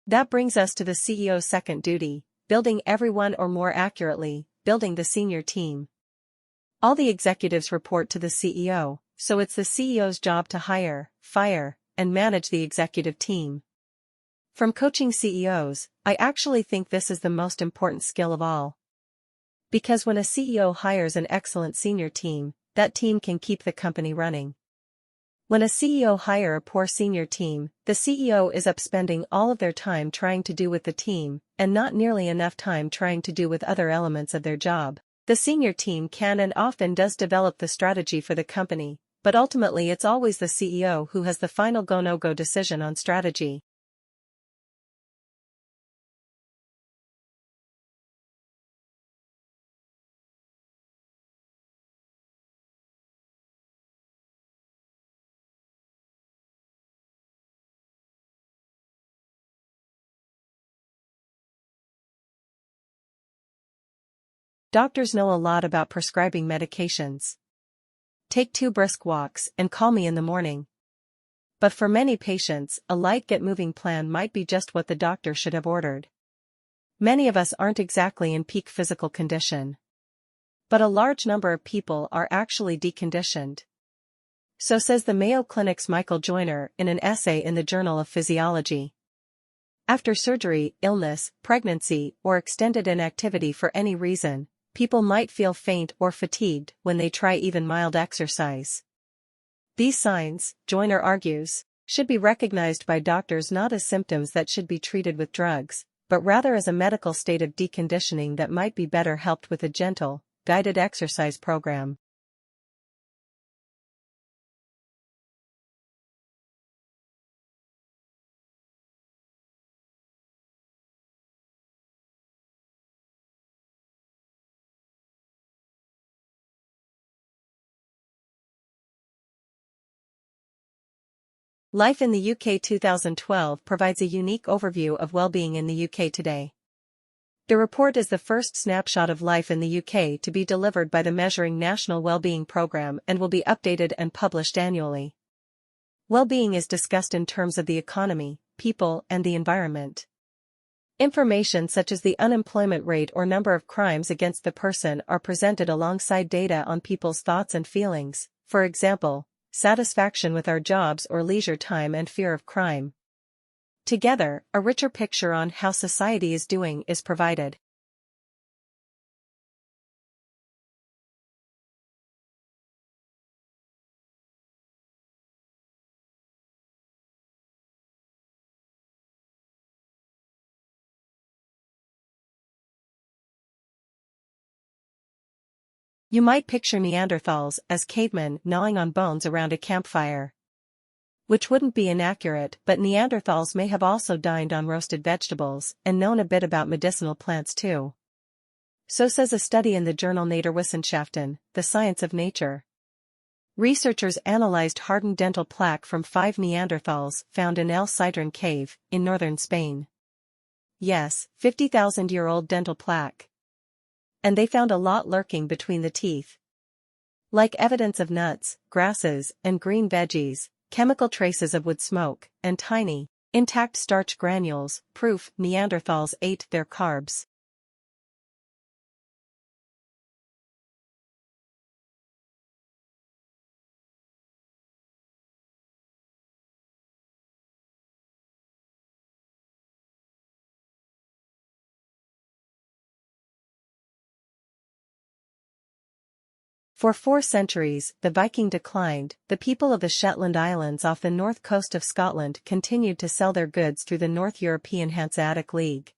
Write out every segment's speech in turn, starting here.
That brings us to the CEO's second duty, building everyone, or more accurately, building the senior team. All the executives report to the CEO, so it's the CEO's job to hire, fire, and manage the executive team. From coaching CEOs, I actually think this is the most important skill of all. Because when a CEO hires an excellent senior team, that team can keep the company running. When a CEO hires a poor senior team, the CEO is up spending all of their time trying to do with the team, and not nearly enough time trying to do with other elements of their job. The senior team can and often does develop the strategy for the company, but ultimately it's always the CEO who has the final go-no-go decision on strategy. Doctors know a lot about prescribing medications. Take 2 brisk walks and call me in the morning. But for many patients, a light get-moving plan might be just what the doctor should have ordered. Many of us aren't exactly in peak physical condition. But a large number of people are actually deconditioned. So says the Mayo Clinic's Michael Joyner in an essay in the Journal of Physiology. After surgery, illness, pregnancy, or extended inactivity for any reason, people might feel faint or fatigued when they try even mild exercise. These signs, Joyner argues, should be recognized by doctors not as symptoms that should be treated with drugs, but rather as a medical state of deconditioning that might be better helped with a gentle, guided exercise program. Life in the UK 2012 provides a unique overview of well-being in the UK today. The report is the first snapshot of life in the UK to be delivered by the Measuring National Wellbeing Programme and will be updated and published annually. Well-being is discussed in terms of the economy, people, and the environment. Information such as the unemployment rate or number of crimes against the person are presented alongside data on people's thoughts and feelings, for example, satisfaction with our jobs or leisure time and fear of crime. Together, a richer picture on how society is doing is provided. You might picture Neanderthals as cavemen gnawing on bones around a campfire. Which wouldn't be inaccurate, but Neanderthals may have also dined on roasted vegetables and known a bit about medicinal plants too. So says a study in the journal Naturwissenschaften, the Science of Nature. Researchers analyzed hardened dental plaque from 5 Neanderthals found in El Sidrón cave, in northern Spain. Yes, 50,000-year-old dental plaque. And they found a lot lurking between the teeth. Like evidence of nuts, grasses, and green veggies, chemical traces of wood smoke, and tiny, intact starch granules, proof Neanderthals ate their carbs. For 4 centuries, the Viking declined. The people of the Shetland Islands off the north coast of Scotland continued to sell their goods through the North European Hanseatic League.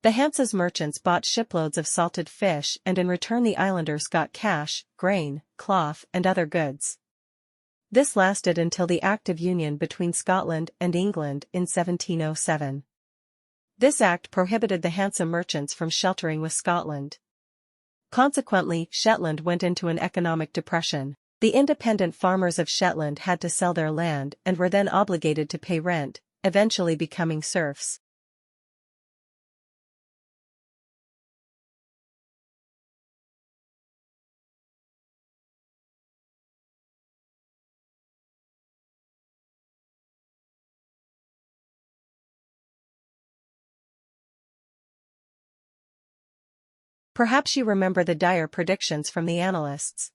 The Hanse's merchants bought shiploads of salted fish, and in return the islanders got cash, grain, cloth, and other goods. This lasted until the Act of Union between Scotland and England in 1707. This act prohibited the Hanse merchants from sheltering with Scotland. Consequently, Shetland went into an economic depression. The independent farmers of Shetland had to sell their land and were then obligated to pay rent, eventually becoming serfs. Perhaps you remember the dire predictions from the analysts.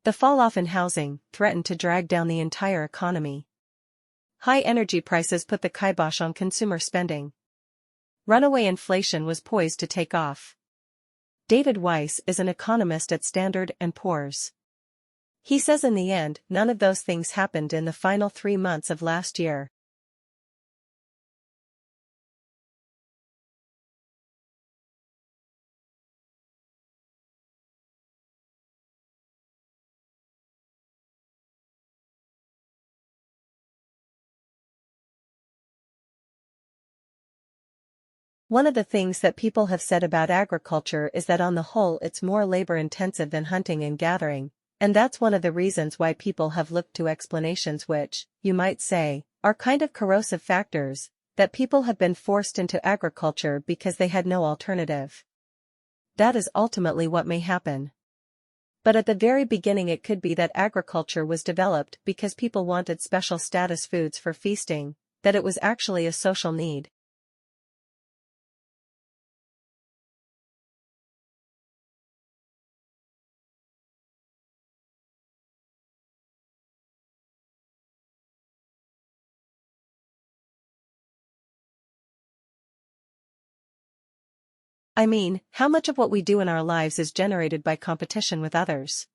The fall-off in housing threatened to drag down the entire economy. High energy prices put the kibosh on consumer spending. Runaway inflation was poised to take off. David Weiss is an economist at Standard & Poor's. He says in the end, none of those things happened in the final 3 months of last year. One of the things that people have said about agriculture is that on the whole it's more labor-intensive than hunting and gathering, and that's one of the reasons why people have looked to explanations which, you might say, are kind of corrosive factors, that people have been forced into agriculture because they had no alternative. That is ultimately what may happen. But at the very beginning it could be that agriculture was developed because people wanted special status foods for feasting, that it was actually a social need. I mean, how much of what we do in our lives is generated by competition with others?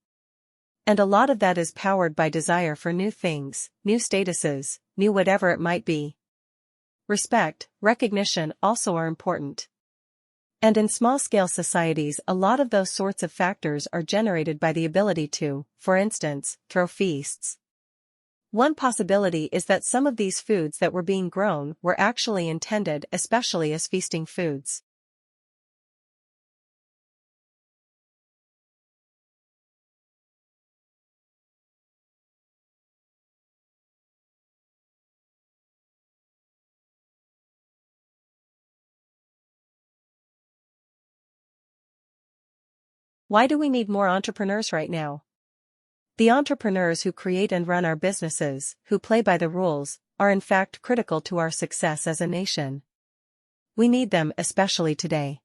And a lot of that is powered by desire for new things, new statuses, new whatever it might be. Respect, recognition also are important. And in small-scale societies a lot of those sorts of factors are generated by the ability to, for instance, throw feasts. One possibility is that some of these foods that were being grown were actually intended especially as feasting foods. Why do we need more entrepreneurs right now? The entrepreneurs who create and run our businesses, who play by the rules, are in fact critical to our success as a nation. We need them especially today.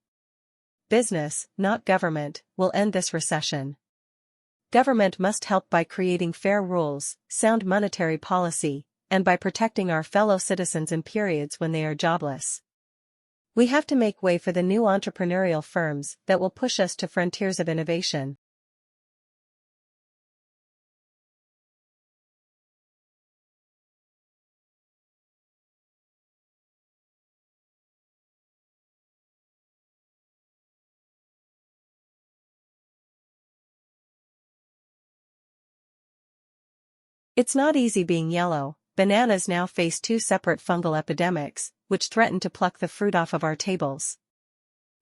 Business, not government, will end this recession. Government must help by creating fair rules, sound monetary policy, and by protecting our fellow citizens in periods when they are jobless. We have to make way for the new entrepreneurial firms that will push us to frontiers of innovation. It's not easy being yellow. Bananas now face 2 separate fungal epidemics, which threaten to pluck the fruit off of our tables.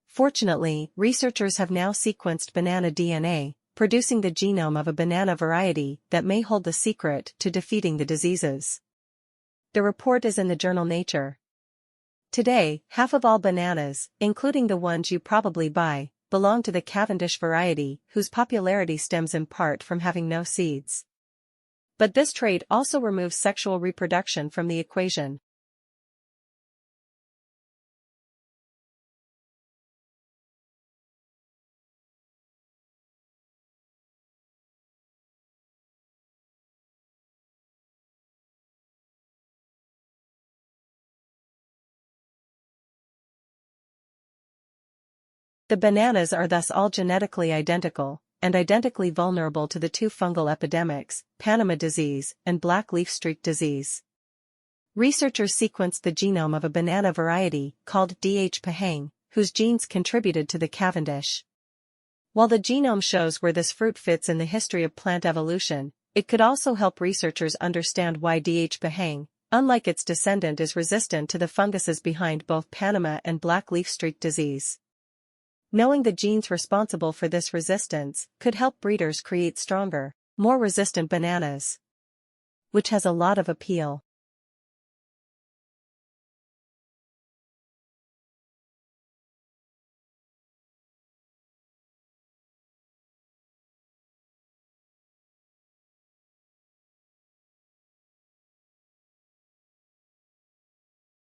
Fortunately, researchers have now sequenced banana DNA, producing the genome of a banana variety that may hold the secret to defeating the diseases. The report is in the journal Nature. Today, half of all bananas, including the ones you probably buy, belong to the Cavendish variety, whose popularity stems in part from having no seeds. But this trait also removes sexual reproduction from the equation. The bananas are thus all genetically identical, and identically vulnerable to the 2 fungal epidemics, Panama disease and black leaf streak disease. Researchers sequenced the genome of a banana variety called DH pahang, whose genes contributed to the Cavendish. While the genome shows where this fruit fits in the history of plant evolution, it could also help researchers understand why DH pahang, unlike its descendant, is resistant to the funguses behind both Panama and black leaf streak disease. Knowing the genes responsible for this resistance could help breeders create stronger, more resistant bananas, which has a lot of appeal.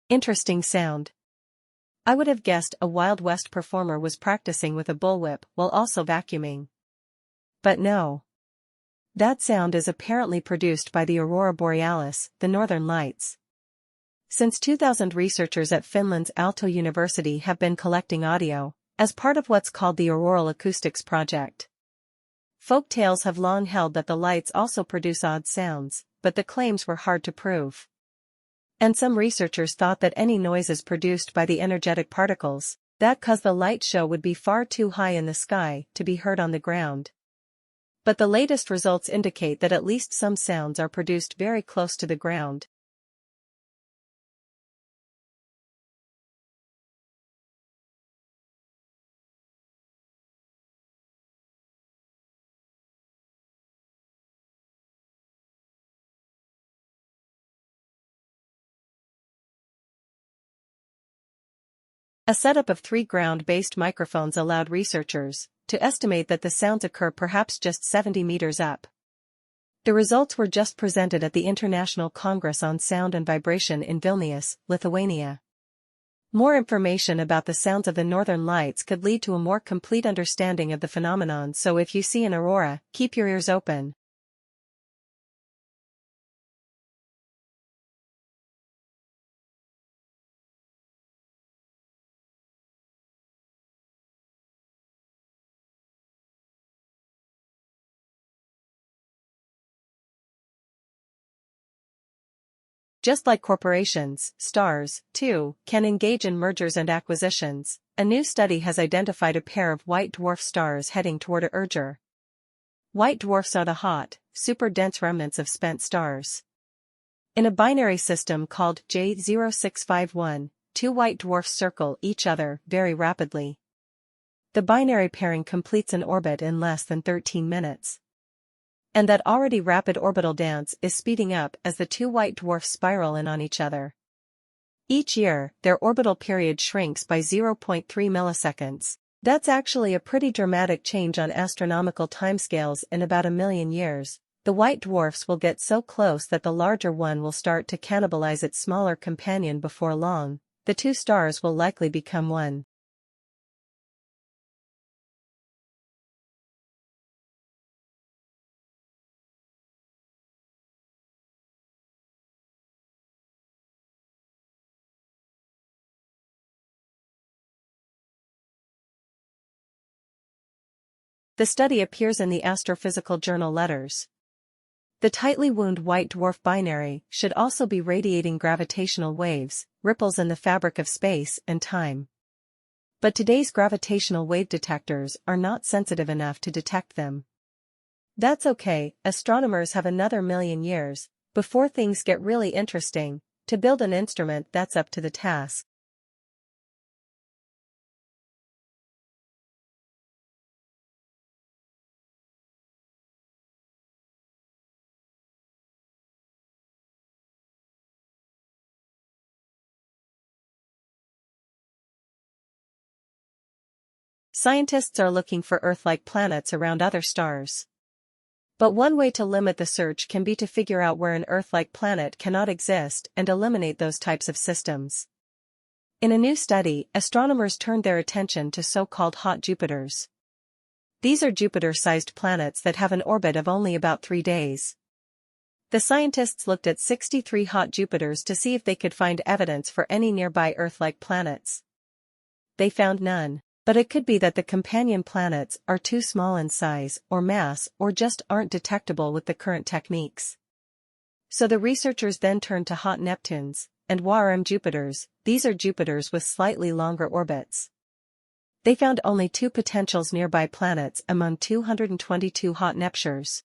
Interesting sound. I would have guessed a Wild West performer was practicing with a bullwhip while also vacuuming. But no. That sound is apparently produced by the aurora borealis, the northern lights. Since 2000, researchers at Finland's Aalto University have been collecting audio, as part of what's called the Auroral Acoustics Project. Folk tales have long held that the lights also produce odd sounds, but the claims were hard to prove. And some researchers thought that any noises produced by the energetic particles that cause the light show would be far too high in the sky to be heard on the ground. But the latest results indicate that at least some sounds are produced very close to the ground. A setup of 3 ground-based microphones allowed researchers to estimate that the sounds occur perhaps just 70 meters up. The results were just presented at the International Congress on Sound and Vibration in Vilnius, Lithuania. More information about the sounds of the northern lights could lead to a more complete understanding of the phenomenon, so if you see an aurora, keep your ears open. Just like corporations, stars, too, can engage in mergers and acquisitions. A new study has identified a pair of white dwarf stars heading toward a merger. White dwarfs are the hot, super-dense remnants of spent stars. In a binary system called J0651, 2 white dwarfs circle each other very rapidly. The binary pairing completes an orbit in less than 13 minutes. And that already rapid orbital dance is speeding up as the 2 white dwarfs spiral in on each other. Each year, their orbital period shrinks by 0.3 milliseconds. That's actually a pretty dramatic change on astronomical timescales. In about a million years, the white dwarfs will get so close that the larger one will start to cannibalize its smaller companion. Before long, the 2 stars will likely become one. The study appears in the Astrophysical Journal Letters. The tightly wound white dwarf binary should also be radiating gravitational waves, ripples in the fabric of space and time. But today's gravitational wave detectors are not sensitive enough to detect them. That's okay, astronomers have another million years before things get really interesting to build an instrument that's up to the task. Scientists are looking for Earth-like planets around other stars. But one way to limit the search can be to figure out where an Earth-like planet cannot exist and eliminate those types of systems. In a new study, astronomers turned their attention to so-called hot Jupiters. These are Jupiter-sized planets that have an orbit of only about 3 days. The scientists looked at 63 hot Jupiters to see if they could find evidence for any nearby Earth-like planets. They found none. But it could be that the companion planets are too small in size or mass or just aren't detectable with the current techniques. So the researchers then turned to hot Neptunes and Warm Jupiters. These are Jupiters with slightly longer orbits. They found only 2 potentials nearby planets among 222 hot Neptures.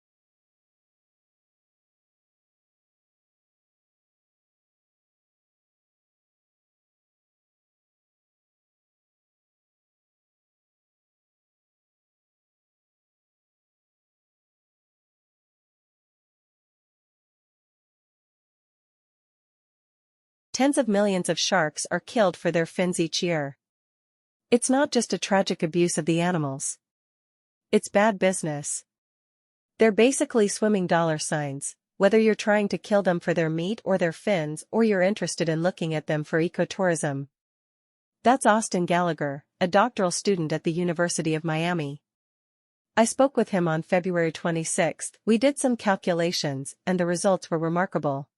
Tens of millions of sharks are killed for their fins each year. It's not just a tragic abuse of the animals. It's bad business. They're basically swimming dollar signs, whether you're trying to kill them for their meat or their fins or you're interested in looking at them for ecotourism. That's Austin Gallagher, a doctoral student at the University of Miami. I spoke with him on February 26. We did some calculations, and the results were remarkable.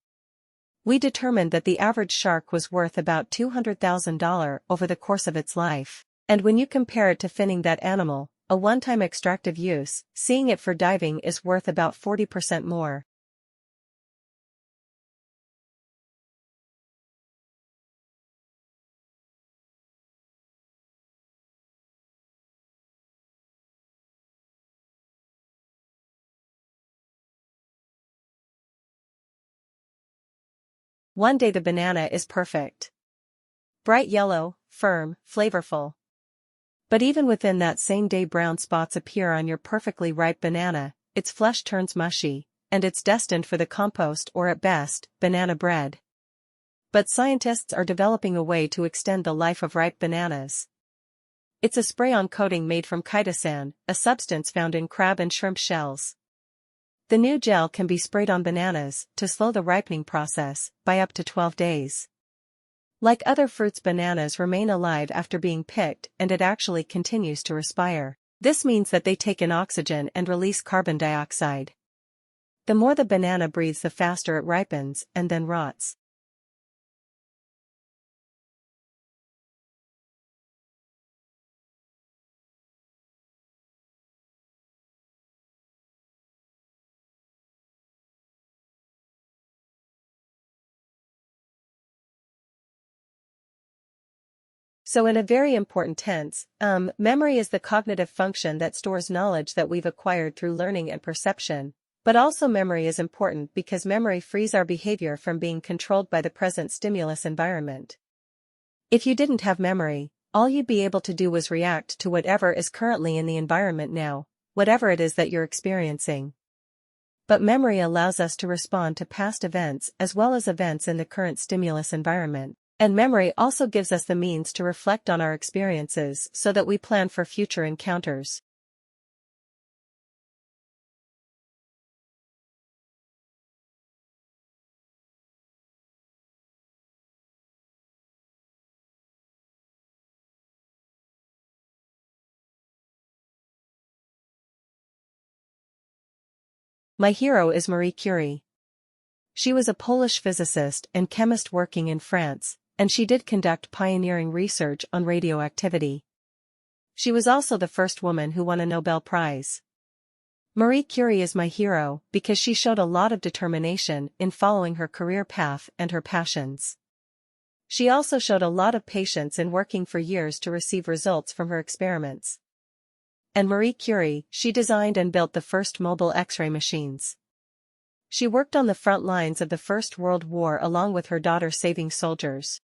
We determined that the average shark was worth about $200,000 over the course of its life. And when you compare it to finning that animal, a one-time extractive use, seeing it for diving is worth about 40% more. One day the banana is perfect. Bright yellow, firm, flavorful. But even within that same day brown spots appear on your perfectly ripe banana, its flesh turns mushy, and it's destined for the compost or at best, banana bread. But scientists are developing a way to extend the life of ripe bananas. It's a spray-on coating made from chitosan, a substance found in crab and shrimp shells. The new gel can be sprayed on bananas to slow the ripening process by up to 12 days. Like other fruits, bananas remain alive after being picked, and it actually continues to respire. This means that they take in oxygen and release carbon dioxide. The more the banana breathes, the faster it ripens and then rots. So in a very important tense, memory is the cognitive function that stores knowledge that we've acquired through learning and perception. But also memory is important because memory frees our behavior from being controlled by the present stimulus environment. If you didn't have memory, all you'd be able to do was react to whatever is currently in the environment now, whatever it is that you're experiencing. But memory allows us to respond to past events as well as events in the current stimulus environment. And memory also gives us the means to reflect on our experiences so that we plan for future encounters. My hero is Marie Curie. She was a Polish physicist and chemist working in France, and she did conduct pioneering research on radioactivity. She was also the first woman who won a Nobel Prize. Marie Curie is my hero because she showed a lot of determination in following her career path and her passions. She also showed a lot of patience in working for years to receive results from her experiments. And Marie Curie, she designed and built the first mobile X-ray machines. She worked on the front lines of the First World War along with her daughter saving soldiers.